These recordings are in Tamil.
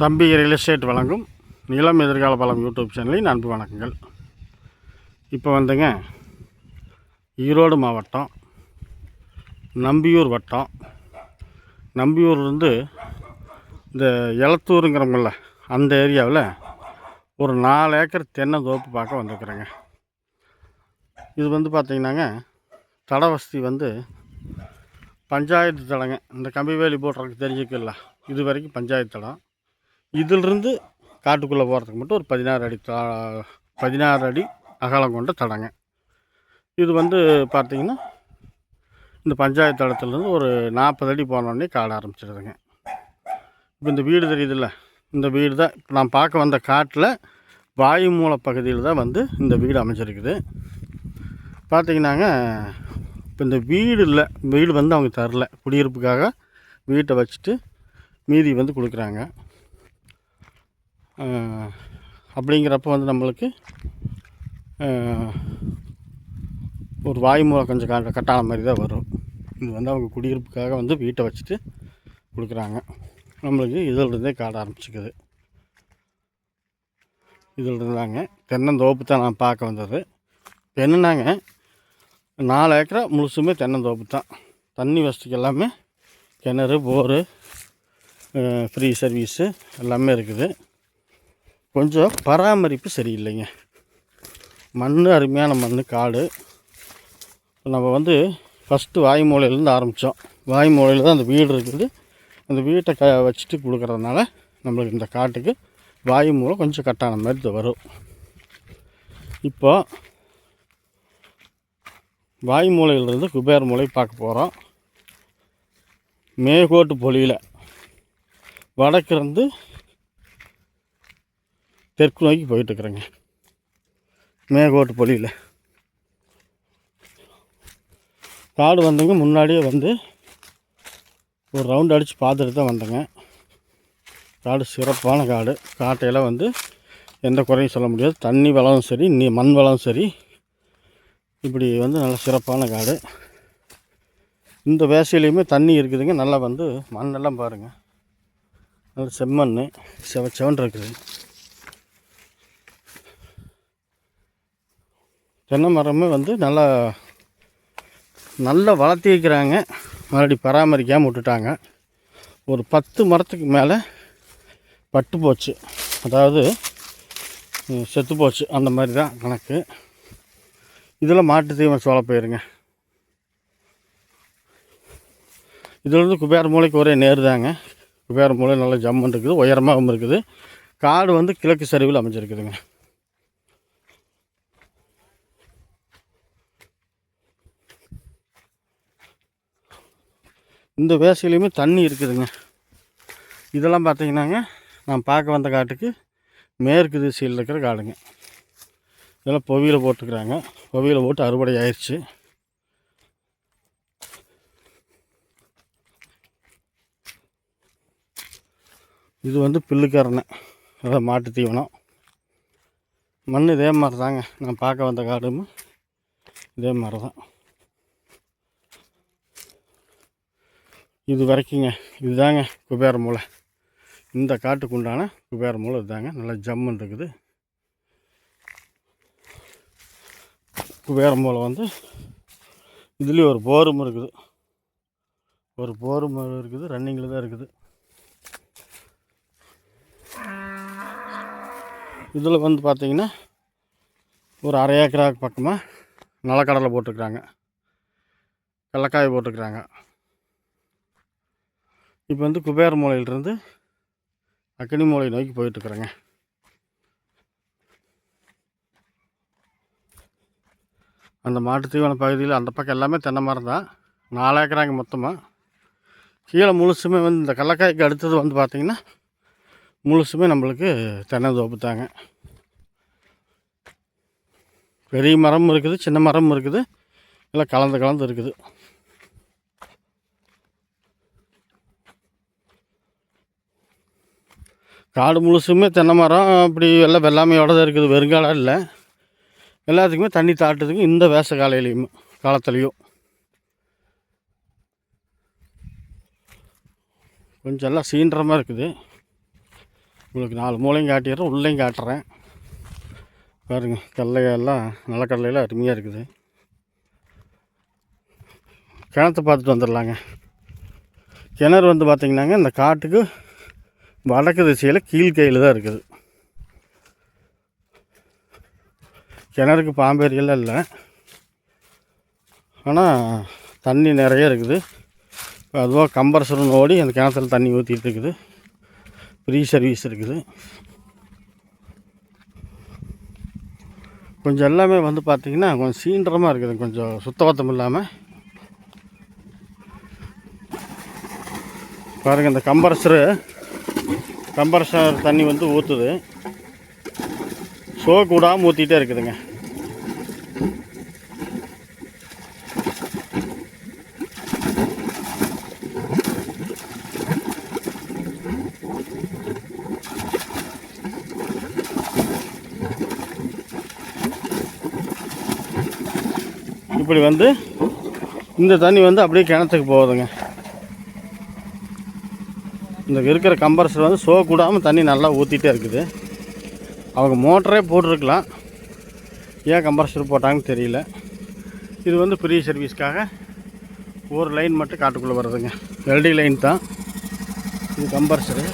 தம்பி ரியல் எஸ்டேட் வழங்கும் நிலம் எதிர்கால பலம் யூடியூப் சேனலின் அன்பு வணக்கங்கள். இப்போ வந்துங்க ஈரோடு மாவட்டம் நம்பியூர் வட்டம், நம்பியூர்லேருந்து இந்த எலத்தூருங்கிறவங்கள அந்த ஏரியாவில் ஒரு 4 ஏக்கர் தென்னந்தோப்பு பார்க்க வந்துருக்குறேங்க. இது வந்து பார்த்திங்கன்னாங்க தட வசதி வந்து பஞ்சாயத்து தடங்க. இந்த கம்பி வேலி போடுறதுக்கு தெரிஞ்சுக்கல, இது வரைக்கும் பஞ்சாயத்து தடம். இதிலிருந்து காட்டுக்குள்ளே போகிறதுக்கு மட்டும் ஒரு 16 அடி அகலம் கொண்ட தடங்க. இது வந்து பார்த்திங்கன்னா இந்த பஞ்சாயத்து தடத்துலேருந்து ஒரு 40 அடி போனோடனே காட ஆரம்பிச்சிடுதுங்க. இப்போ இந்த வீடு தெரியுதில்ல, இந்த வீடு தான் இப்போ நான் பார்க்க வந்த காட்டில் வாயுமூல பகுதியில் தான் வந்து இந்த வீடு அமைச்சிருக்குது. பார்த்திங்கன்னாங்க இப்போ இந்த வீடு இல்லை, வீடு வந்து அவங்க தரல, குடியிருப்புக்காக வீட்டை வச்சுட்டு மீதி வந்து கொடுக்குறாங்க. அப்படிங்கிறப்ப வந்து நம்மளுக்கு ஒரு வாயுமூலம் கொஞ்சம் கட்டான மாதிரி தான் வரும். இது வந்து அவங்க குடியிருப்புக்காக வந்து வீட்டை வச்சுட்டு கொடுக்குறாங்க. நம்மளுக்கு இதிலிருந்தே காட ஆரம்பிச்சிக்குது. இதில் இருந்தாங்க தென்னந்தோப்பு தான் நான் பார்க்க வந்தது. இப்போ என்னன்னாங்க 4 ஏக்கரா முழுசுமே தென்னந்தோப்பு தான். தண்ணி வசதிக்கு எல்லாமே கிணறு, போரு, ஃப்ரீ சர்வீஸு எல்லாமே இருக்குது. கொஞ்சம் பராமரிப்பு சரியில்லைங்க. மண் அருமையான மண், காடு. நம்ம வந்து ஃபஸ்ட்டு வாயுமூலையிலேருந்து ஆரம்பித்தோம். வாயுமூலையில் தான் அந்த வீடு இருக்குது. அந்த வீட்டை வச்சுட்டு கொடுக்குறதுனால நம்மளுக்கு இந்த காட்டுக்கு வாயுமூலை கொஞ்சம் கட்டான மாதிரி வரும். இப்போ வாயுமூலையிலிருந்து குபேர மூலை பார்க்க போகிறோம். மேகோட்டு பொலியில் வடக்கிருந்து தெற்கு நோக்கி போயிட்டுருக்குறேங்க. மேகோட்டு பொலியில் காடு வந்தங்க. முன்னாடியே வந்து ஒரு ரவுண்ட் அடித்து பார்த்துட்டு தான் வந்தேங்க. காடு சிறப்பான காடு. காட்டையில் வந்து எந்த குறையும் சொல்ல முடியாது. தண்ணி வளமும் சரி, மண் வளமும் சரி, இப்படி வந்து நல்ல சிறப்பான காடு. இந்த வேசையிலையுமே தண்ணி இருக்குதுங்க. நல்லா வந்து மண்ணெல்லாம் பாருங்கள், நல்ல செம்மண் செவன் இருக்குது. தென்னை மரமே வந்து நல்லா வளர்த்தி வைக்கிறாங்க. மறுபடியும் பராமரிக்காமல் விட்டுட்டாங்க. ஒரு 10 மரத்துக்கு மேலே பட்டு போச்சு, அதாவது செத்து போச்சு, அந்த மாதிரி தான் கணக்கு. இதில் மாட்டு தீவனம் சோள போயிருங்க. இதிலேருந்து குபேர மூலைக்கு ஒரே நேர் தாங்க. குபேர மூலை நல்லா ஜம்முன்னு இருக்குது, உயரமாகவும் இருக்குது. காடு வந்து கிழக்கு சரிவில் அமைஞ்சிருக்குதுங்க. இந்த வேசையிலையுமே தண்ணி இருக்குதுங்க. இதெல்லாம் பார்த்திங்கன்னாங்க நான் பார்க்க வந்த காட்டுக்கு மேற்கு திசையில் இருக்கிற காடுங்க. இதெல்லாம் பொவியில் போட்டுக்கிறாங்க. பொவியில் போட்டு அறுவடை ஆயிடுச்சு. இது வந்து பில்லுக்கரணை, அதான் மாட்டு தீவனம். மண் இதே மாதிரி தாங்க. நான் பார்க்க வந்த காடும் இதே மாதிரி தான். இது வரைக்குங்க இதுதாங்க குபேர மூலை. இந்த காட்டுக்கு உண்டான குபேர மூலை இதுதாங்க. நல்லா ஜம்முன்னு இருக்குது. குபேர மூலை வந்து இதுலேயும் ஒரு போரும் இருக்குது. ரன்னிங்கில் தான் இருக்குது. இதில் வந்து பார்த்திங்கன்னா ஒரு 1/2 ஏக்கராக்கு பக்கமாக நிலக்கடலை போட்டுருக்குறாங்க, கடலக்காய் போட்டுருக்குறாங்க. இப்போ வந்து குபேர மூலையிலிருந்து அக்னி மூலை நோக்கி போயிட்டுருக்குறேங்க. அந்த மாட்டு தீவன பகுதியில் அந்த பக்கம் எல்லாமே தென்னை மரம் தான். 4 ஏக்கராங்க மொத்தமாக. கீழே முழுசுமே வந்து இந்த கடலக்காய்க்கு அடுத்தது வந்து பார்த்திங்கன்னா முழுசுமே நம்மளுக்கு தென்னந்தோப்பு தாங்க. பெரிய மரமும் இருக்குது, சின்ன மரமும் இருக்குது, எல்லாம் கலந்து இருக்குது. காடு முழுசுமே தென்னை மரம் அப்படி எல்லாம் வெள்ளாமையோட தான் இருக்குது. வெறுங்காலம் இல்லை, எல்லாத்துக்குமே தண்ணி தாட்டுதுங்க. இந்த வேச காலத்துலேயும் கொஞ்சம் எல்லாம் சீன்ற மாதிரி இருக்குது. உங்களுக்கு 4 மூலையும் காட்டிடுறேன், உள்ளேயும் காட்டுறேன். பாருங்கள், கடலையெல்லாம் நிலக்கடலையெல்லாம் அருமையாக இருக்குது. கிணத்தை பார்த்துட்டு வந்துடலாங்க. கிணறு வந்து பார்த்திங்கன்னாங்க இந்த காட்டுக்கு வடக்கு திசையில் கீழ்கையில் தான் இருக்குது. கிணறுக்கு பாம்பேரியெல்லாம் இல்லை, ஆனால் தண்ணி நிறைய இருக்குது. அதுவாக கம்பரசரும் ஓடி அந்த கிணத்துல தண்ணி ஊற்றிட்டு இருக்குது. ஃப்ரீ சர்வீஸ் இருக்குது. கொஞ்சம் எல்லாமே வந்து பார்த்திங்கன்னா கொஞ்சம் சீன்றமாக இருக்குது, கொஞ்சம் சுத்தபத்தம் இல்லாமல். பாருங்கள், இந்த கம்பரசர் தண்ணி வந்து ஊற்றுது, சோக்கு விடாமல் ஊற்றிட்டே இருக்குதுங்க. இப்படி வந்து இந்த தண்ணி வந்து அப்படியே கிணத்துக்கு போகுதுங்க. இந்த இருக்கிற கம்பரசர் வந்து சோக்கு விடாமல் தண்ணி நல்லா ஊற்றிட்டே இருக்குது. அவங்க மோட்டரே போட்டிருக்கலாம், ஏன் கம்பரசர் போட்டாங்கன்னு தெரியல. இது வந்து ஃப்ரீ சர்வீஸ்க்காக ஒரு லைன் மட்டும் காட்டுக்குள்ளே வருதுங்க. எல்டி லைன் தான் இது கம்பரசரு.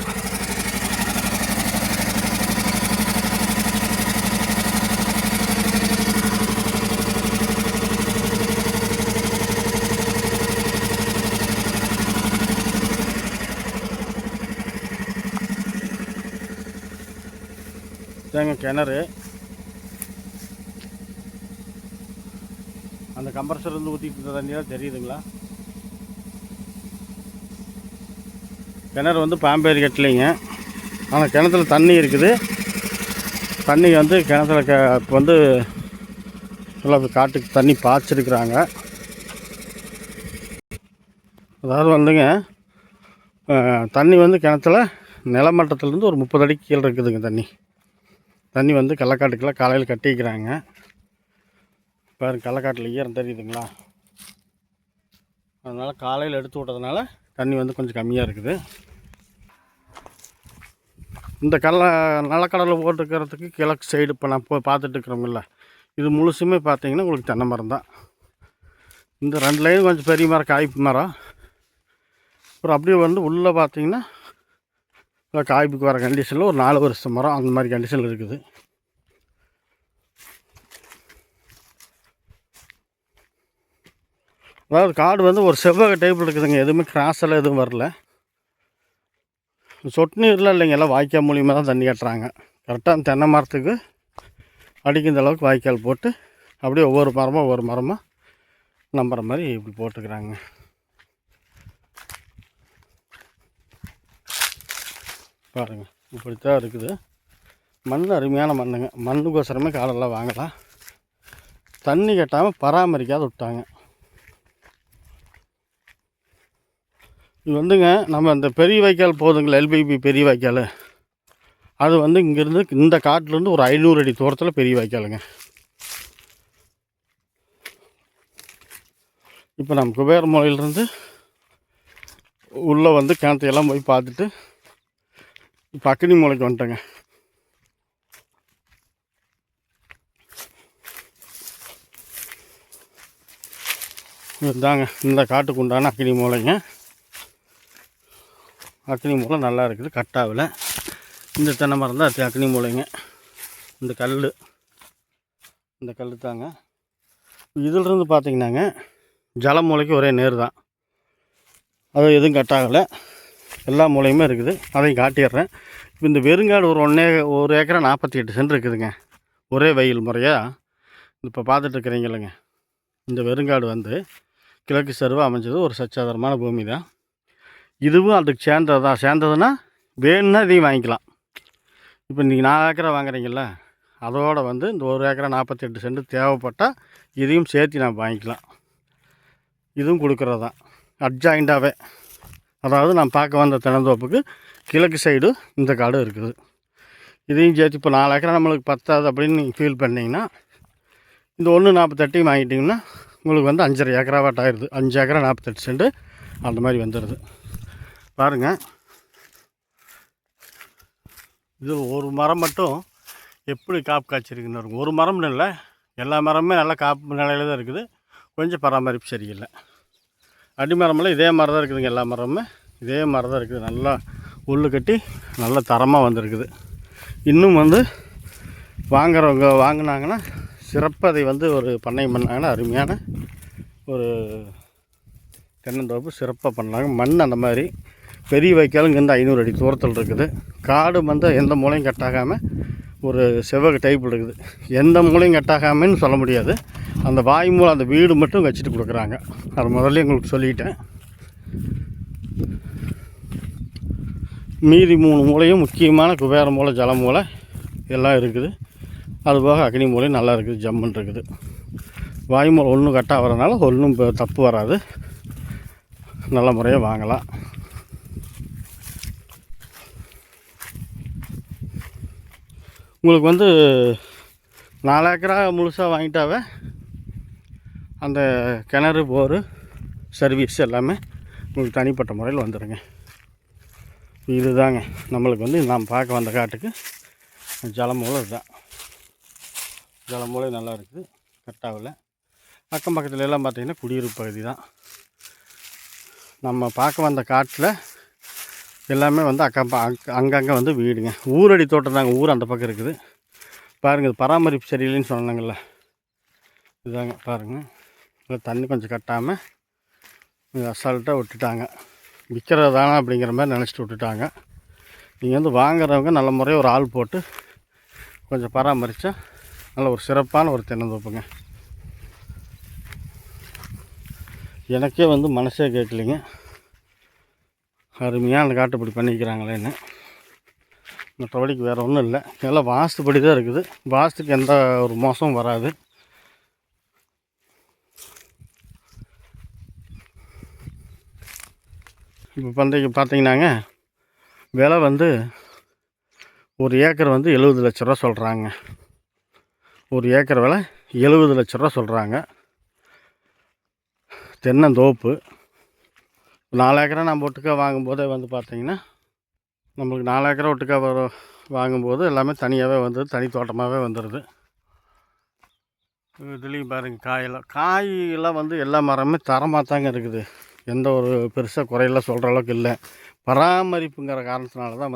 இதாங்க கிணறு. அந்த கம்பரசர் இருந்து ஊற்றிட்டு இருந்த தண்ணியெல்லாம் தெரியுதுங்களா? கிணறு வந்து பாம்பேரி கட்டலைங்க, ஆனால் கிணத்துல தண்ணி இருக்குது. தண்ணி வந்து கிணத்துல இப்போ வந்து எல்லாம் காட்டுக்கு தண்ணி பாய்ச்சிருக்கிறாங்க. அதாவது வந்துங்க தண்ணி வந்து கிணத்துல நிலமட்டத்துலேருந்து ஒரு 30 அடிக்கு கீழே இருக்குதுங்க. தண்ணி வந்து கள்ளக்காட்டுக்கெல்லாம் காலையில் கட்டிக்கிறாங்க. பாருங்க, கள்ளக்காட்டில் ஈரம் தெரியுதுங்களா? அதனால் காலையில் எடுத்து விட்டதுனால தண்ணி வந்து கொஞ்சம் கம்மியாக இருக்குது. இந்த நிலக்கடலை போட்டுக்கிறதுக்கு கிழக்கு சைடு இப்போ நான் பார்த்துட்டு இருக்கிறோமில்ல, இது முழுசுமே பார்த்தீங்கன்னா உங்களுக்கு தென்னை மரம் தான். இந்த 2 லைன் கொஞ்சம் பெரிய மரம், காய்ப்பு மரம். அப்புறம் அப்படியே வந்து உள்ளே பார்த்தீங்கன்னா காய்ப்புக்கு வர கண்டிஷனில் ஒரு 4 வருஷம் மரம், அந்த மாதிரி கண்டிஷனில் இருக்குது. அதாவது காடு வந்து ஒரு செவ்வக டைப்பில் இருக்குதுங்க, எதுவுமே கிராஸெல்லாம் எதுவும் வரல. சொட்டு நீர்லாம் இல்லைங்க, எல்லாம் வாய்க்கால் மூலியமாக தான் தண்ணி கட்டுறாங்க. கரெக்டாக அந்த தென்னை மரத்துக்கு அடிக்கின்ற அளவுக்கு வாய்க்கால் போட்டு அப்படியே ஒவ்வொரு மரமாக நம்புற மாதிரி இப்படி போட்டுக்கிறாங்க. பாருங்கள், இப்படித்தான் இருக்குது. மண் அருமையான மண்ணுங்க. மண்ணுக்கோசரமே காலெல்லாம் வாங்கலாம். தண்ணி கட்டாமல் பராமரிக்காத விட்டாங்க. இது வந்துங்க நம்ம அந்த பெரிய வாய்க்கால் போதுங்களா, எல்பிபி பெரிய வாய்க்கால், அது வந்து இங்கேருந்து இந்த காட்டிலேருந்து ஒரு 500 அடி தூரத்தில் பெரிய வாய்க்காலுங்க. இப்போ நம்ம குபேர மூலையிலேருந்து உள்ளே வந்து கிணத்தையெல்லாம் போய் பார்த்துட்டு இப்போ அக்னி மூலைக்கு வந்துட்டேங்க. இதுதாங்க இந்த காட்டுக்கு உண்டான அக்னி மூலைங்க. அக்னி மூலை நல்லா இருக்குது, கட்டாவில். இந்த தென்னை மரம் தான் அக்னி மூலைங்க. இந்த கல் தாங்க. இதிலிருந்து பார்த்திங்கன்னாங்க ஜல மூலைக்கு ஒரே நேர் தான், அது எதுவும் கட்டாகலை, எல்லா மூலையுமே இருக்குது. அதையும் காட்டிடுறேன். இப்போ இந்த வெறுங்காடு ஒரு 1 ஏக்கரா 48 சென்ட் இருக்குதுங்க. ஒரே வயல் முறையாக இப்போ பார்த்துட்ருக்குறீங்க இல்லைங்க. இந்த வெறுங்காடு வந்து கிழக்கு சருவாக அமைஞ்சது ஒரு சச்சாதாரமான பூமி தான். இதுவும் அதுக்கு சேர்ந்ததுன்னா வேணும்னா இதையும் வாங்கிக்கலாம். இப்போ நீங்கள் 4 ஏக்கரா வாங்குறீங்கள, அதோடு வந்து இந்த 1 ஏக்கரா 48 சென்ட் தேவைப்பட்டால் இதையும் சேர்த்து நான் வாங்கிக்கலாம். இதுவும் கொடுக்குறது தான் அட்ஜாயிண்டாகவே. அதாவது நான் பார்க்க வந்த தென்னந்தோப்புக்கு கிழக்கு சைடு இந்த காடு இருக்குது. இதையும் சேர்த்து இப்போ 4 ஏக்கரா நம்மளுக்கு பத்தாது அப்படின்னு நீங்கள் ஃபீல் பண்ணிங்கன்னா இந்த 1.48 வாங்கிட்டிங்கன்னா உங்களுக்கு வந்து 5.5 ஏக்கராவாட் ஆயிடுது. 5 ஏக்கரா 48 சென்ட் அந்த மாதிரி வந்துடுது. பாருங்கள், இது ஒரு மரம் மட்டும் எப்படி காப்பு காய்ச்சிருக்குன்னு இருக்கும். ஒரு மரம்னு இல்லை, எல்லா மரமுமே நல்லா காப்பு நிலையில் தான் இருக்குது. கொஞ்சம் பராமரிப்பு சரியில்லை. அடிமரமெல்லாம் இதே மாதிரி தான் இருக்குதுங்க. எல்லா மரமுமே இதே மாதிரி தான் இருக்குது. நல்லா உள்ளு கட்டி நல்ல தரமாக வந்திருக்குது. இன்னும் வாங்குறவங்க வாங்கினாங்கன்னா சிறப்பாக அதை ஒரு பண்ணையம் பண்ணாங்கன்னா அருமையான ஒரு தென்னந்தோப்பு சிறப்பாக பண்ணாங்க. மண் அந்த மாதிரி பெரிய வைக்காலும் இங்கேருந்து 500 அடி தூரத்தில் இருக்குது. காடு எந்த மூலையும் கட்டாகாமல் ஒரு செவ்வக டைப் இருக்குது. எந்த மூலையும் கட்டாகாமன்னு சொல்ல முடியாது. அந்த வாய் மூலம் அந்த வீடு மட்டும் வச்சுட்டு கொடுக்குறாங்க. அது முதல்ல உங்களுக்கு சொல்லிட்டேன். மீதி 3 மூலையும் முக்கியமான குபேர மூலை, ஜல மூலை எல்லாம் இருக்குது. அதுபோக அக்னி மூலையும் நல்லா இருக்குது, ஜம்முன்னு இருக்குது. வாய் மூலை ஒன்றும் கட்டாக வரதுனால ஒன்றும் தப்பு வராது. நல்ல முறையாக வாங்கலாம். உங்களுக்கு 4 ஏக்கரா முழுசாக வாங்கிட்டாவே அந்த கிணறு, போரு, சர்வீஸ் எல்லாமே உங்களுக்கு தனிப்பட்ட முறையில் வந்துடுங்க. இதுதாங்க நம்மளுக்கு நாம் பார்க்க வந்த காட்டுக்கு ஜலமூலை. இதுதான் ஜலமூலை, நல்லா இருக்குது, கட்டாவில். அக்கம் பக்கத்தில் எல்லாம் பார்த்திங்கன்னா குடியிருப்பு பகுதி தான். நம்ம பார்க்க வந்த காட்டில் எல்லாமே அங்கங்கே வீடுங்க. ஊரடி தோட்டம் தாங்க. ஊர் அந்த பக்கம் இருக்குது பாருங்கள். இது பராமரிப்பு சரியில்லைன்னு சொன்னாங்கல்ல, இதுதாங்க பாருங்கள். இல்லை தண்ணி கொஞ்சம் கட்டாமல் அசால்ட்டாக விட்டுட்டாங்க. விற்கிறதானா அப்படிங்கிற மாதிரி நினச்சிட்டு விட்டுட்டாங்க. நீங்கள் வாங்குறவங்க நல்ல முறையாக ஒரு ஆள் போட்டு கொஞ்சம் பராமரித்தா நல்ல ஒரு சிறப்பான ஒரு தென்னந்தோப்புங்க. எனக்கே மனசே கேட்கலைங்க, அருமையாக அந்த காட்டுப்படி பண்ணிக்கிறாங்களேன்னு. மற்றபடிக்கு வேறு ஒன்றும் இல்லை. எல்லாம் வாஸ்துப்படி தான் இருக்குது. வாஸ்துக்கு எந்த ஒரு மோசமும் வராது. இப்போ பார்த்தீங்கன்னாங்க விலை ஒரு ஏக்கர் 70 லட்ச ரூபா சொல்கிறாங்க. ஒரு ஏக்கர் விலை 70 லட்ச ரூபா சொல்கிறாங்க. தென்னந்தோப்பு 4 ஏக்கரா நம்ம ஒட்டுக்கா வாங்கும்போதே பார்த்திங்கன்னா நம்மளுக்கு 4 ஏக்கரா ஒட்டுக்கா வாங்கும்போது எல்லாமே தனியாகவே தனி தோட்டமாகவே வந்துடுது. இதுலேயும் பாருங்கள் காயெல்லாம் எல்லா மரமுமே தரமாக தாங்க இருக்குது. எந்த ஒரு பெருசாக குறையெல்லாம் சொல்கிற அளவுக்கு இல்லை. பராமரிப்புங்கிற காரணத்தினால தான்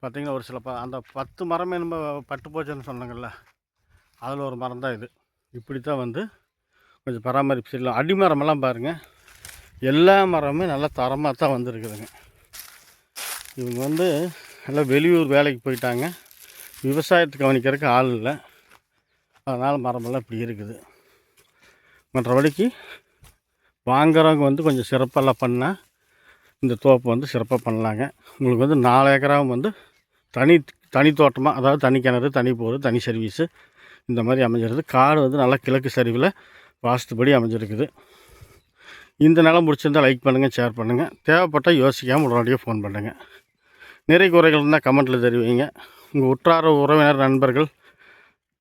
பார்த்திங்கன்னா ஒரு சில அந்த 10 மரமே நம்ம பட்டு போச்சுன்னு சொன்னாங்கல்ல, அதில் ஒரு மரம் தான் இது. இப்படி தான் கொஞ்சம் பராமரிப்பு சரியில்லை. அடிமரமெல்லாம் பாருங்கள், எல்லா மரமுமே நல்லா தரமாக தான் வந்துருக்குதுங்க. இவங்க எல்லாம் வெளியூர் வேலைக்கு போயிட்டாங்க. விவசாயத்தை கவனிக்கிறதுக்கு ஆள் இல்லை. அதனால் மரமெல்லாம் இப்படி இருக்குது. மற்றபடிக்கு வாங்குறவங்க கொஞ்சம் சிறப்பெல்லாம் பண்ணால் இந்த தோப்பு சிறப்பாக பண்ணலாங்க. உங்களுக்கு 4 ஏக்கராவும் தனி தோட்டமாக, அதாவது தனி கிணறு, தனி போர், தனி சர்வீஸு இந்த மாதிரி அமைஞ்சிருது. காடு நல்லா கிழக்கு சரிவில் வாஸ்துபடி அமைஞ்சிருக்குது. இந்த நிலம் பிடிச்சிருந்தால் லைக் பண்ணுங்கள், ஷேர் பண்ணுங்கள். தேவைப்பட்டால் யோசிக்காமல் உடனடியாக ஃபோன் பண்ணுங்கள். நிறை குறைகள் இருந்தால் கமெண்ட்டில் தெரிவிங்க. உங்கள் உற்றார உறவினர், நண்பர்கள்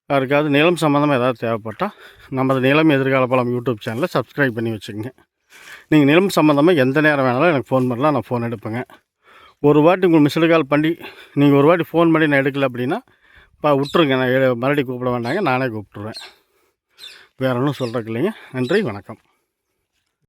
யாருக்காவது நிலம் சம்மந்தமாக ஏதாவது தேவைப்பட்டால் நமது நிலம் எதிர்கால பலம் யூடியூப் சேனலை சப்ஸ்கிரைப் பண்ணி வச்சுக்கோங்க. நீங்கள் நிலம் சம்மந்தமாக எந்த நேரம் வேணாலும் எனக்கு ஃபோன் பண்ணலாம், நான் ஃபோன் எடுப்பேங்க. ஒரு வாட்டி உங்களுக்கு மிஸ்டு கால் பண்ணி நீங்கள் ஒரு வாட்டி ஃபோன் பண்ணி நான் எடுக்கலை அப்படின்னா விட்டுருங்க. நான் மறுபடியும் கூப்பிட வேண்டாங்க, நானே கூப்பிட்ருவேன். வேறு ஒன்றும் சொல்கிறதுக்கு இல்லைங்க. நன்றி, வணக்கம்.